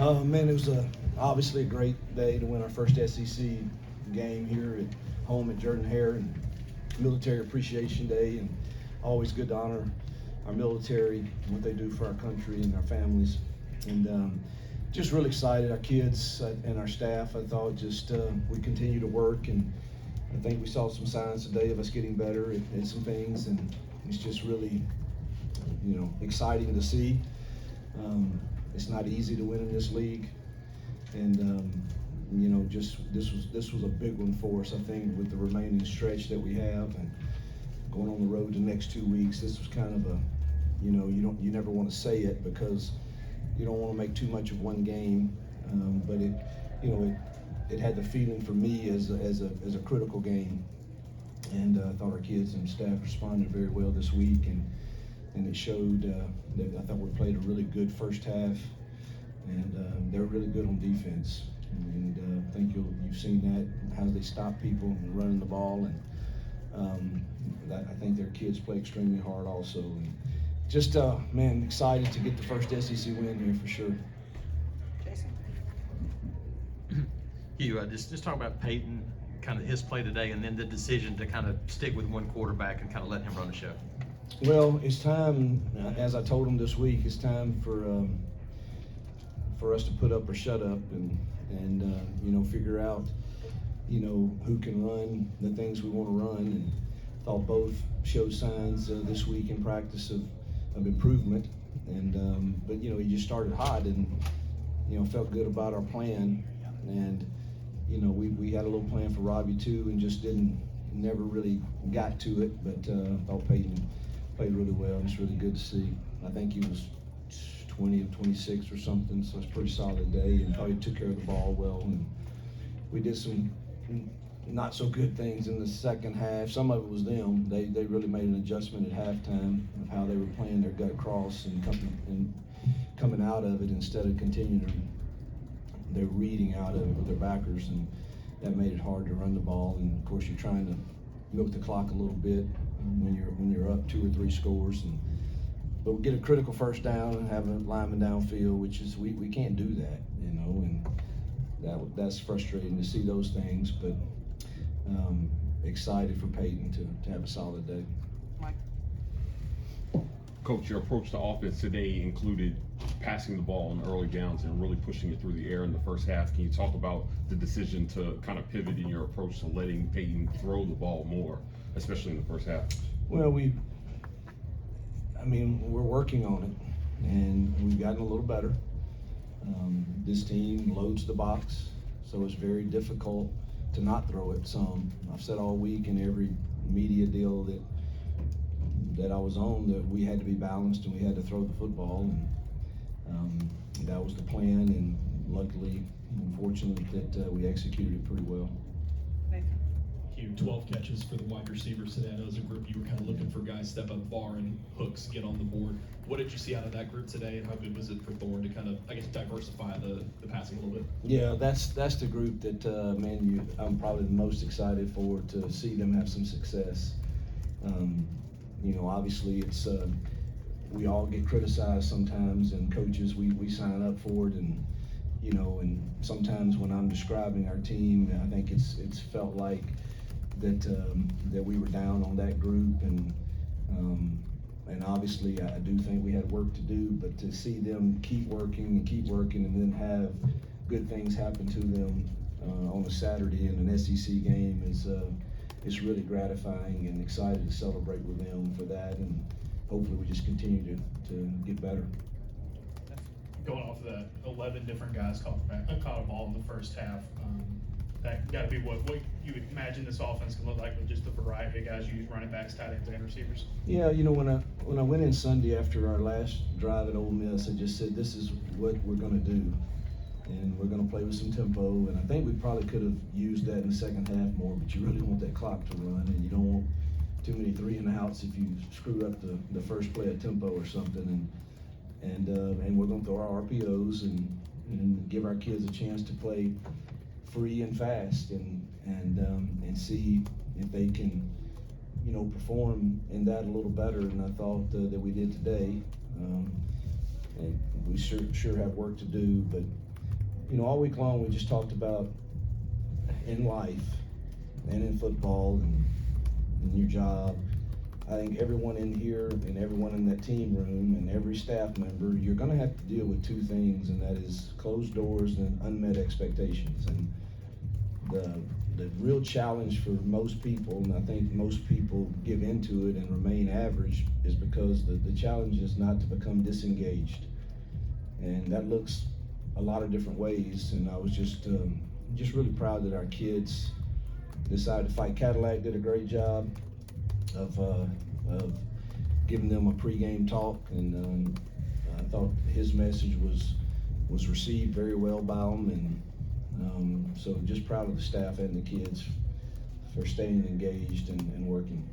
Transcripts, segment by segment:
Man, it was obviously a great day to win our first SEC game here at home at Jordan-Hare, and Military Appreciation Day, and always good to honor our military and what they do for our country and our families. And just really excited, our kids and our staff. I thought just we continue to work, and I think we saw some signs today of us getting better at some things, and it's just really, exciting to see. It's not easy to win in this league, and just this was a big one for us. I think with the remaining stretch that we have and going on the road the next 2 weeks, this was kind of a, you never want to say it because you don't want to make too much of one game, but it had the feeling for me as a critical game, and I thought our kids and staff responded very well this week, and it showed that I thought we played a really good first half, and they were really good on defense, and I think you've seen that, how they stop people and running the ball, and I think their kids play extremely hard also, and just man, excited to get the first SEC win here for sure. Jason. Hugh, just talk about Peyton, kind of his play today, and then the decision to kind of stick with one quarterback and kind of let him run the show. Well, it's time, as I told him this week, it's time for us to put up or shut up, and figure out, who can run the things we want to run. And thought both showed signs this week in practice of improvement. And but he just started hot, and felt good about our plan. And we had a little plan for Robbie too, and just never really got to it. But thought Peyton played really well, and it's really good to see. I think he was 20 of 26 or something, so it's a pretty solid day, and probably took care of the ball well. And we did some not so good things in the second half. Some of it was them. They really made an adjustment at halftime of how they were playing their gut cross and coming out of it instead of continuing their reading out of it with their backers, and that made it hard to run the ball. And of course, you're trying to milk the clock a little bit when you're up 2 or 3 scores, but we get a critical first down and have a lineman downfield, which is we can't do that, and that's frustrating to see those things. But excited for Peyton to have a solid day. Mike. Coach, your approach to offense today included passing the ball on early downs and really pushing it through the air in the first half. Can you talk about the decision to kind of pivot in your approach to letting Peyton throw the ball more, especially in the first half? Well, we're working on it, and we've gotten a little better. This team loads the box, so it's very difficult to not throw it some. I've said all week in every media deal that I was on that we had to be balanced and we had to throw the football, and that was the plan, and luckily, unfortunately, that we executed it pretty well. Hugh, 12 catches for the wide receivers today. I know as a group you were kind of looking for guys step up far and hooks get on the board. What did you see out of that group today, and how good was it for Thorne to kind of, diversify the passing a little bit? Yeah, that's the group that, I'm probably the most excited for, to see them have some success. Obviously it's, we all get criticized sometimes, and coaches, we sign up for it, and and sometimes when I'm describing our team, I think it's felt like that we were down on that group, and obviously I do think we had work to do, but to see them keep working and then have good things happen to them on a Saturday in an SEC game is really gratifying, and excited to celebrate with them for that, and hopefully we just continue to get better. Going off of that, 11 different guys caught a ball in the first half. That got to be what you would imagine this offense can look like with just the variety of guys you use, running backs, tight ends, and receivers. Yeah, when I went in Sunday after our last drive at Ole Miss, I just said this is what we're going to do, and we're going to play with some tempo. And I think we probably could have used that in the second half more, but you really want that clock to run, and you don't want too many 3 and outs if you screw up the first play of tempo or something. And we're going to throw our RPOs and give our kids a chance to play free and fast, and see if they can, perform in that a little better. And I thought that we did today. And we sure have work to do, but all week long we just talked about in life and in football and in your job. I think everyone in here and everyone in that team room and every staff member, you're gonna have to deal with two things, and that is closed doors and unmet expectations. And the real challenge for most people, and I think most people give into it and remain average, is because the challenge is not to become disengaged. And that looks a lot of different ways, and I was just really proud that our kids decided to fight. Cadillac did a great job of giving them a pregame talk, and I thought his message was received very well by them, and so just proud of the staff and the kids for staying engaged and working.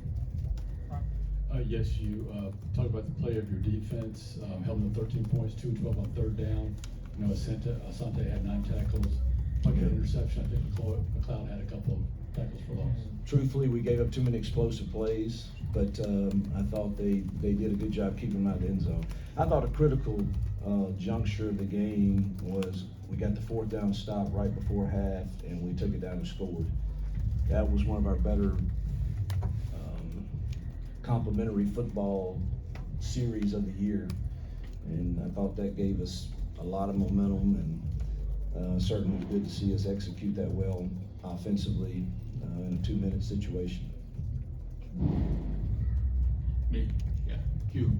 Yes, you talk about the play of your defense, held them 13 points, 2-12 on third down. Asante had 9 tackles, bucket interception. I think McLeod had a couple of tackles for loss. Truthfully, we gave up too many explosive plays, but I thought they did a good job keeping them out of the end zone. I thought a critical juncture of the game was we got the 4th down stop right before half, and we took it down and scored. That was one of our better complimentary football series of the year, and I thought that gave us a lot of momentum, and certainly was good to see us execute that well offensively in a 2-minute situation. Me? Yeah. Hugh,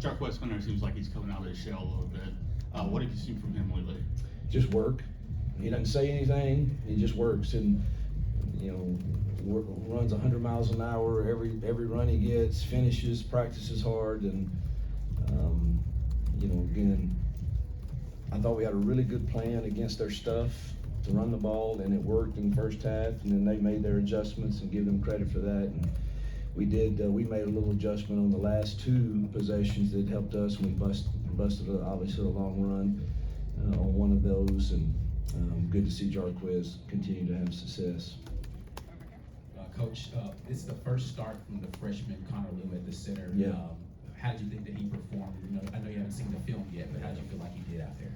Chuck Westminster seems like he's coming out of his shell a little bit. What have you seen from him lately? Just work. He doesn't say anything. He just works, and runs 100 miles an hour every run he gets. Finishes, practices hard, and again, I thought we had a really good plan against their stuff to run the ball, and it worked in the first half. And then they made their adjustments, and give them credit for that. And we did. We made a little adjustment on the last 2 possessions that helped us, and we busted obviously a long run on one of those, and good to see Jarquez continue to have success. Coach, this is the first start from the freshman Connor Liu at the center. Yeah. How did you think that he performed? I know you haven't seen the film yet, but how did you feel like he did out there?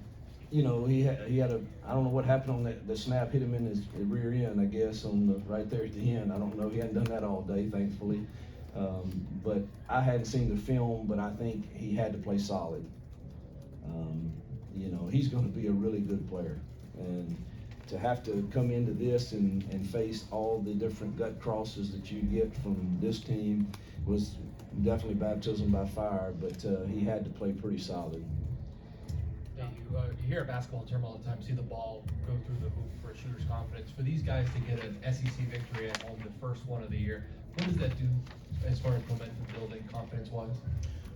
He had I don't know what happened on the snap, hit him in his rear end, I guess, right there at the end. I don't know. He hadn't done that all day, thankfully. But I hadn't seen the film, but I think he had to play solid. He's going to be a really good player, and to have to come into this and face all the different gut crosses that you get from this team was definitely baptism by fire, but he had to play pretty solid. Yeah, you hear a basketball term all the time, see the ball go through the hoop for a shooter's confidence. For these guys to get an SEC victory at home, the first one of the year, what does that do as far as momentum building, confidence-wise?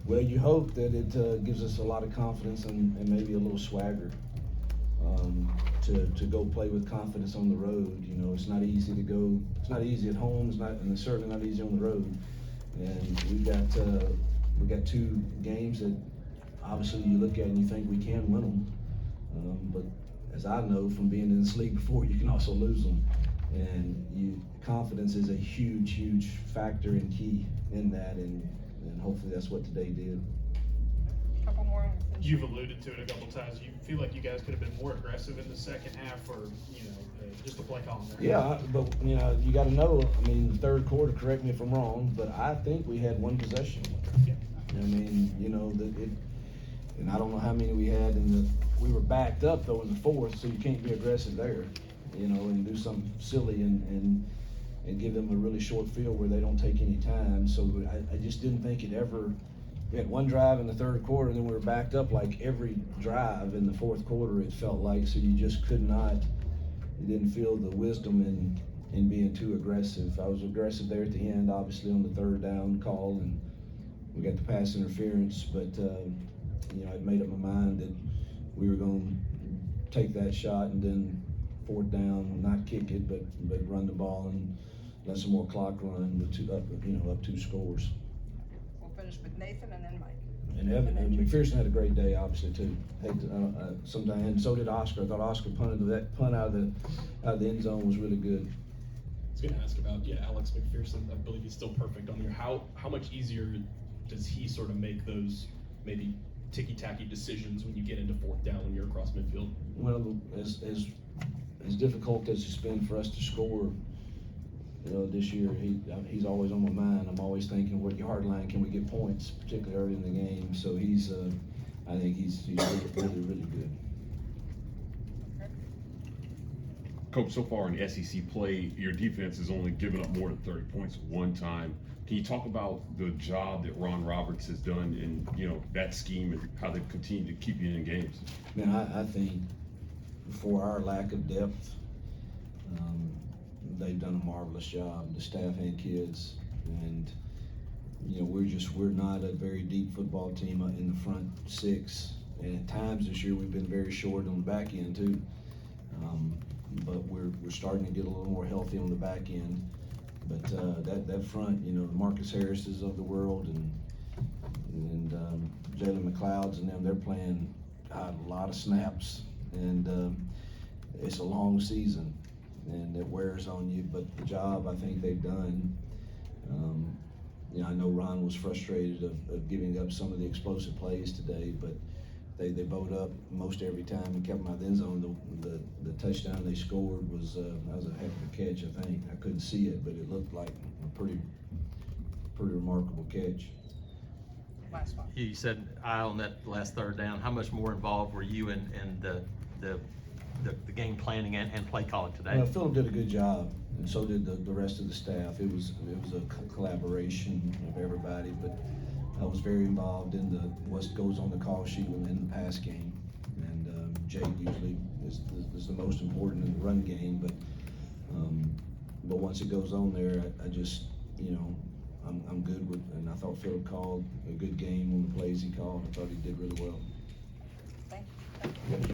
Well, you hope that it gives us a lot of confidence and maybe a little swagger to go play with confidence on the road. It's not easy to go. It's not easy at home. And it's certainly not easy on the road. And we got 2 games that obviously you look at and you think we can win them. But as I know from being in this league before, you can also lose them. And confidence is a huge, huge factor and key in that. And hopefully that's what today did. Couple more. You've alluded to it a couple times. You feel like you guys could have been more aggressive in the second half, or just a play call there. Yeah, but you got to know. I mean, the third quarter. Correct me if I'm wrong, but I think we had 1 possession. Yeah. I mean, and I don't know how many we had we were backed up though in the 4th, so you can't be aggressive there, and do something silly and give them a really short field where they don't take any time. So I just didn't think it ever. We had 1 drive in the 3rd quarter, and then we were backed up like every drive in the 4th quarter, it felt like. So you just could not, you didn't feel the wisdom in being too aggressive. I was aggressive there at the end, obviously on the 3rd down call, and we got the pass interference. But I'd made up my mind that we were going to take that shot and then 4th down, not kick it, but run the ball and let some more clock run with up 2 scores. Finish with Nathan and then Mike. And Evan and McPherson had a great day, obviously too. Sometimes, and so did Oscar. I thought Oscar that punt out of the end zone was really good. I was going to ask about Alex McPherson. I believe he's still perfect on there. How much easier does he sort of make those maybe ticky-tacky decisions when you get into fourth down when you're across midfield? Well, as difficult as it's been for us to score, this year, he's always on my mind. I'm always thinking, what yard line can we get points, particularly early in the game. So I think he's really, really good. Coach, so far in SEC play, your defense has only given up more than 30 points one time. Can you talk about the job that Ron Roberts has done in that scheme and how they've continued to keep you in games? Man, I think for our lack of depth, they've done a marvelous job, the staff and kids. And we're not a very deep football team in the front six. And at times this year we've been very short on the back end too. But we're starting to get a little more healthy on the back end. But that front, the Marcus Harris's of the world and Jalen McLeod's and them, they're playing a lot of snaps, and it's a long season, and it wears on you. But the job I think they've done, I know Ron was frustrated of giving up some of the explosive plays today, but they bowed up most every time and kept them out of the end zone. The touchdown they scored was that was a heck of a catch. I think I couldn't see it, but it looked like a pretty remarkable catch. Last one. You said on that last third down. How much more involved were you in the game planning and play calling today? Well, Philip did a good job, and so did the rest of the staff. It was a collaboration of everybody, but I was very involved in what goes on the call sheet in the pass game, and Jake usually is the most important in the run game. But once it goes on there, I just I'm good with, and I thought Philip called a good game on the plays he called. I thought he did really well.